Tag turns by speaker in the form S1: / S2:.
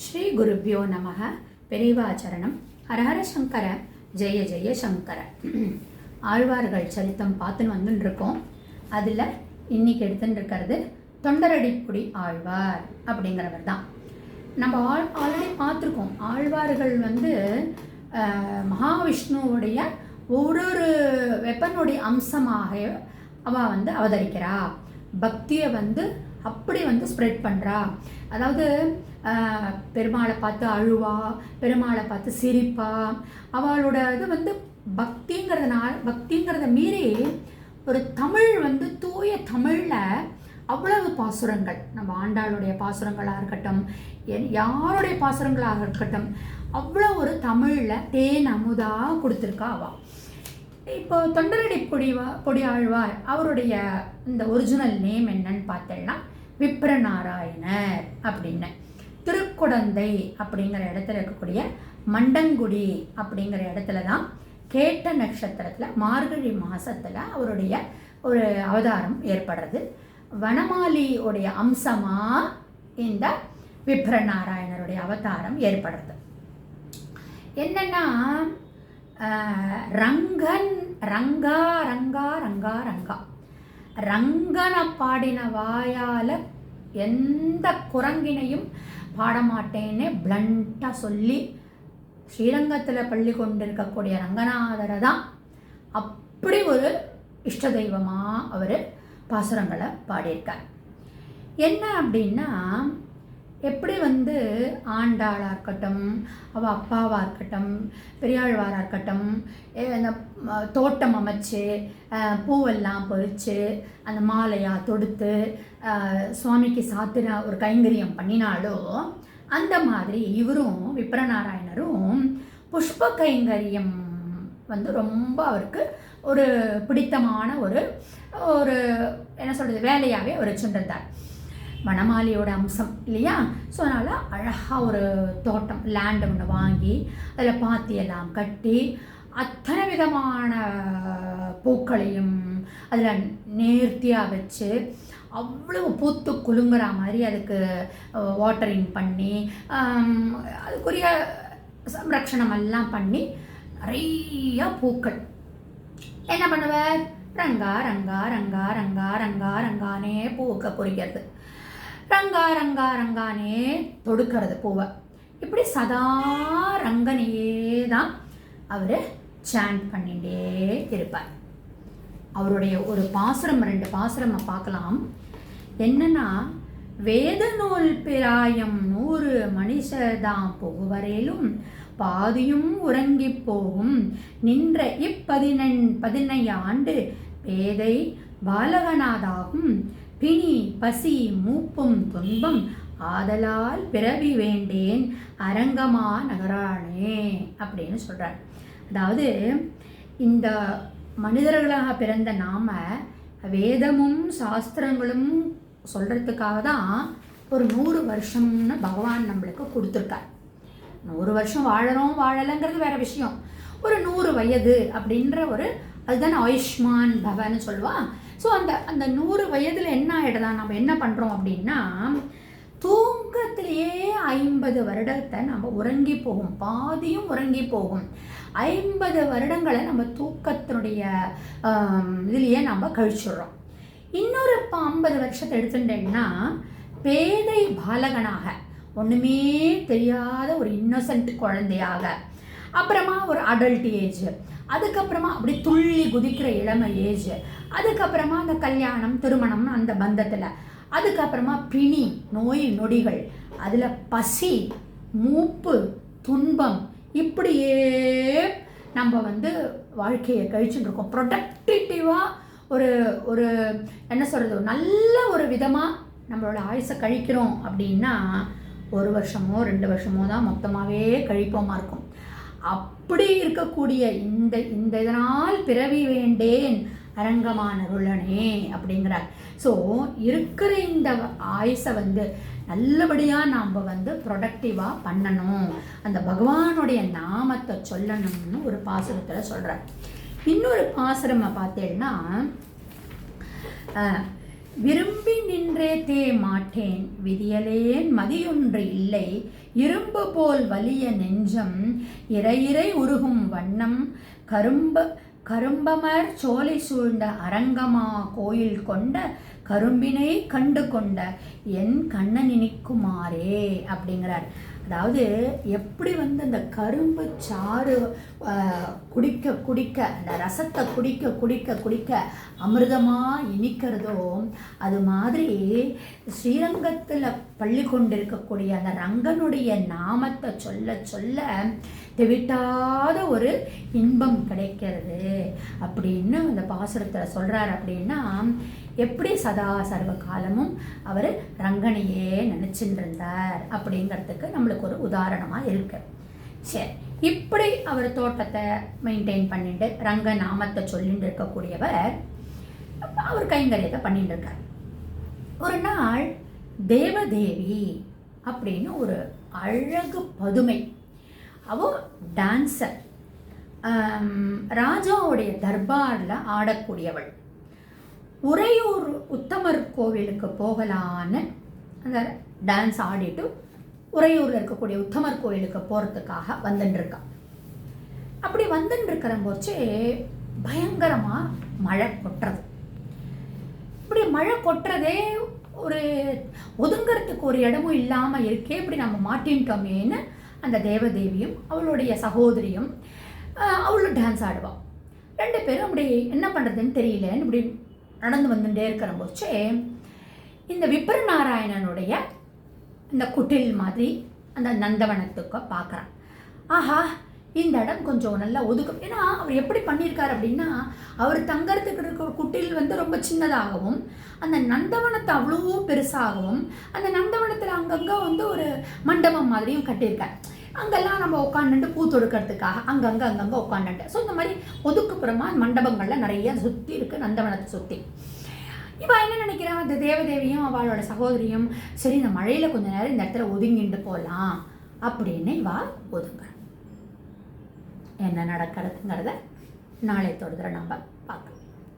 S1: ஸ்ரீ குருப்பியோ நமக. பெரியவாச்சரணம். ஹரஹர சங்கர, ஜெய ஜெய சங்கர. ஆழ்வார்கள் சரித்தம் பார்த்துன்னு வந்துன்னு இருக்கோம். அதில் இன்னைக்கு எடுத்துன்னு இருக்கிறது தொண்டரடிப்புடி ஆழ்வார் அப்படிங்கிறவர் தான். நம்ம ஆல்ரெடி பார்த்துருக்கோம். ஆழ்வார்கள் மகாவிஷ்ணுவுடைய ஒரு வெப்பனுடைய அம்சமாக அவள் அவதரிக்கிறா. பக்தியை அப்படி ஸ்ப்ரெட் பண்ணுறா. அதாவது பெருமாளை பார்த்து அழுவா, பெருமாளை பார்த்து சிரிப்பா. அவளோட இது பக்திங்கிறத மீறி ஒரு தமிழ் தூய தமிழில் அவ்வளவு பாசுரங்கள், நம்ம ஆண்டாளுடைய பாசுரங்களாக இருக்கட்டும், யாருடைய பாசுரங்களாக இருக்கட்டும், அவ்வளோ ஒரு தமிழில் தேன் அமுதாக கொடுத்துருக்கா அவள். இப்போ தொண்டரடிப்புடி ஆழ்வார் அவருடைய இந்த ஒரிஜினல் நேம் என்னன்னு பார்த்தேன்னா விப்ரநாராயணர் அப்படின்னு. திருக்குடந்தை அப்படிங்கிற இடத்துல இருக்கக்கூடிய மண்டங்குடி அப்படிங்கிற இடத்துல தான் கேட்ட நட்சத்திரத்தில் மார்கழி மாதத்தில் அவருடைய ஒரு அவதாரம் ஏற்படுறது. வனமாலியுடைய அம்சமாக இந்த விப்ரநாராயணருடைய அவதாரம் ஏற்படுறது. என்னன்னா ரங்கா ரங்கா ரங்கா ரங்கா ரங்கனை பாடின வாயால் எந்த குரங்கினையும் பாடமாட்டேன்னு பிளண்டாக சொல்லி ஸ்ரீரங்கத்தில் பள்ளி கொண்டிருக்கக்கூடிய ரங்கநாதரை தான் அப்படி ஒரு இஷ்ட தெய்வமாக அவர் பாசுரங்களை பாடியிருக்கார். என்ன அப்படின்னா, எப்படி ஆண்டாளாக இருக்கட்டும், அவள் அப்பாவாக இருக்கட்டும், பெரியாழ்வாராக இருக்கட்டும், அந்த தோட்டம் அமைச்சு பூவெல்லாம் பறித்து அந்த மாலையாக தொடுத்து சுவாமிக்கு சாத்தின ஒரு கைங்கரியம் பண்ணினாலோ, அந்த மாதிரி இவரும் விப்ரநாராயணரும் புஷ்ப கைங்கரியம் ரொம்ப அவருக்கு ஒரு பிடித்தமான ஒரு ஒரு என்ன சொல்கிறது வேலையாகவே அவர் வச்சுருந்தார். வனமாலியோட அம்சம் இல்லையா? ஸோ அதனால் அழகாக ஒரு தோட்டம் லேண்டு ஒன்று வாங்கி அதில் பாத்தியெல்லாம் கட்டி அத்தனை விதமான பூக்களையும் அதில் நேர்த்தியாக வச்சு அவ்வளோ பூத்து குலுங்குற மாதிரி அதுக்கு வாட்டரிங் பண்ணி அதுக்குரிய சம்ரக்ஷணம் எல்லாம் பண்ணி நிறையா பூக்கள் என்ன பண்ணுவார்? ரங்கா ரங்கா ரங்கா ரங்கா ரங்கா ரங்கானே பூக்க பொறிக்கிறது, ரங்கா ரங்கா ரங்கானே தொடுக்கிறது பூவை. இப்படி சதா ரங்கனையே தான் அவர் சாண்ட் பண்ணிகிட்டே இருப்பார். அவருடைய ஒரு பாசுரம், 2 பாசுரம் பார்க்கலாம். என்னன்னா, வேத நூல் பிராயம் 100 மனுஷதாம் புகுவரேலும் பாதியும் உறங்கி போகும் நின்ற 15 ஆண்டு பேதை பாலகனாதாகும் பிணி பசி மூப்பும் துன்பம் ஆதலால் பிறவி வேண்டேன் அரங்கமா நகரானே அப்படின்னு சொல்கிறார். அதாவது இந்த மனிதர்களாக பிறந்த நாம வேதமும் சாஸ்திரங்களும் சொல்கிறதுக்காக தான் ஒரு 100 வருஷம்னு பகவான் நம்மளுக்கு கொடுத்துருக்கார். 100 வருஷம் வாழறோம் வாழலைங்கிறது வேற விஷயம். ஒரு 100 வயது அப்படின்ற ஒரு அதுதான் ஆயுஷ்மான் பவன்னு சொல்லுவான். ஸோ அந்த 100 வயதில் என்ன ஆகிடலாம், நம்ம என்ன பண்ணுறோம் அப்படின்னா, தூக்கத்திலேயே 50 வருடத்தை நம்ம உறங்கி போகும், பாதியும் உறங்கி போகும். 50 வருடங்களை நம்ம தூக்கத்தினுடைய இதுலேயே நம்ம கழிச்சுடுறோம். இன்னொரு 50 வருஷத்தை எடுத்துட்டேன்னா பேதை பாலகனாக, ஒன்றுமே தெரியாத ஒரு இன்னசென்ட் குழந்தையாக, அப்புறமா ஒரு அடல்ட் ஏஜ், அதுக்கப்புறமா அப்படி துள்ளி குதிக்கிற இளமை ஏஜ், அதுக்கப்புறமா அந்த கல்யாணம் திருமணம் அந்த பந்தத்தில், அதுக்கப்புறமா பிணி நோய் நொடிகள், அதில் பசி மூப்பு துன்பம், இப்படியே நம்ம வாழ்க்கையை கழிச்சுட்டு இருக்கோம். ப்ரொடக்டிவாக ஒரு ஒரு என்ன சொல்கிறது, நல்ல ஒரு விதமாக நம்மளோட ஆயுசை கழிக்கிறோம் அப்படின்னா 1 வருஷமோ 2 வருஷமோ தான் மொத்தமாகவே கழிப்போமா இருக்கும். அப்படி இருக்கக்கூடிய இந்த இதனால் பிறவி வேண்டேன் அரங்கமான ருளனே அப்படிங்கிறார். ஸோ இருக்கிற இந்த ஆயுசை நல்லபடியாக நாம் ப்ரொடக்டிவாக பண்ணணும், அந்த பகவானுடைய நாமத்தை சொல்லணும்னு ஒரு பாசுரத்தில் சொல்கிறார். இன்னொரு பாசுரம் பார்த்தேன்னா, விரும்பி நின்றே தே மாட்டேன் விதியலேன் மதியொன்று இல்லை இரும்பு போல் வலிய நெஞ்சம் இறை உருகும் வண்ணம் கரும்பமர் சோலை சூழ்ந்த அரங்கமா கோயில் கொண்ட கரும்பினை கண்டு கொண்ட என் கண்ணனினிக்குமாறே அப்படிங்கிறார். அதாவது எப்படி அந்த கரும்பு சாறு குடிக்க குடிக்க அந்த ரசத்தை குடிக்க குடிக்க குடிக்க அமிர்தமாக இனிக்கிறதோ அது மாதிரி ஸ்ரீரங்கத்தில் பள்ளி கொண்டிருக்கக்கூடிய அந்த ரங்கனுடைய நாமத்தை சொல்ல சொல்ல தெவிட்டாத ஒரு இன்பம் கிடைக்கிறது அப்படின்னு அந்த பாசுரத்தில் சொல்கிறார். அப்படின்னா எப்படி சதா சர்வ காலமும் அவர் ரங்கனையே நினச்சிட்டு இருந்தார் அப்படிங்கிறதுக்கு நம்மளுக்கு ஒரு உதாரணமாக இருக்கு. சரி, இப்படி அவர் தோட்டத்தை மெயின்டைன் பண்ணிட்டு ரங்க நாமத்தை சொல்லிட்டு இருக்கக்கூடியவர் அவர் கைங்கரியத்தை பண்ணிட்டு இருக்கார். ஒரு நாள் தேவதேவி அப்படின்னு ஒரு அழகு பதுமை, அவ டான்ஸர், ராஜாவுடைய தர்பாரில் ஆடக்கூடியவள். உறையூர் உத்தமர் கோவிலுக்கு போகலான்னு அந்த டான்ஸ் ஆடிட்டு உறையூரில் இருக்கக்கூடிய உத்தமர் கோவிலுக்கு போகிறதுக்காக வந்துட்டுருக்கா. அப்படி வந்துட்டுருக்கிற போச்சு பயங்கரமாக மழை கொட்டுறது. இப்படி மழை கொட்டுறதே ஒரு ஒதுங்கிறதுக்கு ஒரு இடமும் இல்லாமல் இருக்கே, இப்படி நம்ம மாட்டின்ட்டோமேன்னு அந்த தேவதேவியும் அவளுடைய சகோதரியும் அவளும் டான்ஸ் ஆடுவாள். ரெண்டு பேரும் அப்படி என்ன பண்ணுறதுன்னு தெரியலன்னு இப்படி நடந்து வந்துட்டே இருக்கிற போச்சு இந்த விப்ரநாராயணனுடைய இந்த குட்டில் மாதிரி அந்த நந்தவனத்துக்கு பார்க்குறான். ஆஹா, இந்த இடம் கொஞ்சம் நல்லா ஒதுக்கும். ஏன்னா அவர் எப்படி பண்ணியிருக்கார் அப்படின்னா, அவர் தங்கறதுக்கு இருக்கிற குட்டில் ரொம்ப சின்னதாகவும் அந்த நந்தவனத்தை அவ்வளோ பெருசாகவும் அந்த நந்தவனத்தில் அங்கங்கே ஒரு மண்டபம் மாதிரியும் கட்டியிருக்கார். அங்கெல்லாம் நம்ம உட்காந்துட்டு பூ தொடுக்கிறதுக்காக அங்கங்கே உட்காந்துட்டு. ஸோ இந்த மாதிரி ஒதுக்குப்புறமாக மண்டபங்களில் நிறைய சுற்றி இருக்குது நந்தவனத்தை சுற்றி. இப்போ என்ன நினைக்கிறான், அந்த தேவதேவியும் அவளோட சகோதரியும் சரி இந்த மழையில் கொஞ்சம் நேரம் இந்த இடத்துல ஒதுங்கிட்டு போகலாம் அப்படின்னு இவா ஒதுங்க. என்ன நடக்கிறதுங்கிறத நாளை தொடர்ந்து நம்ம பார்க்கலாம்.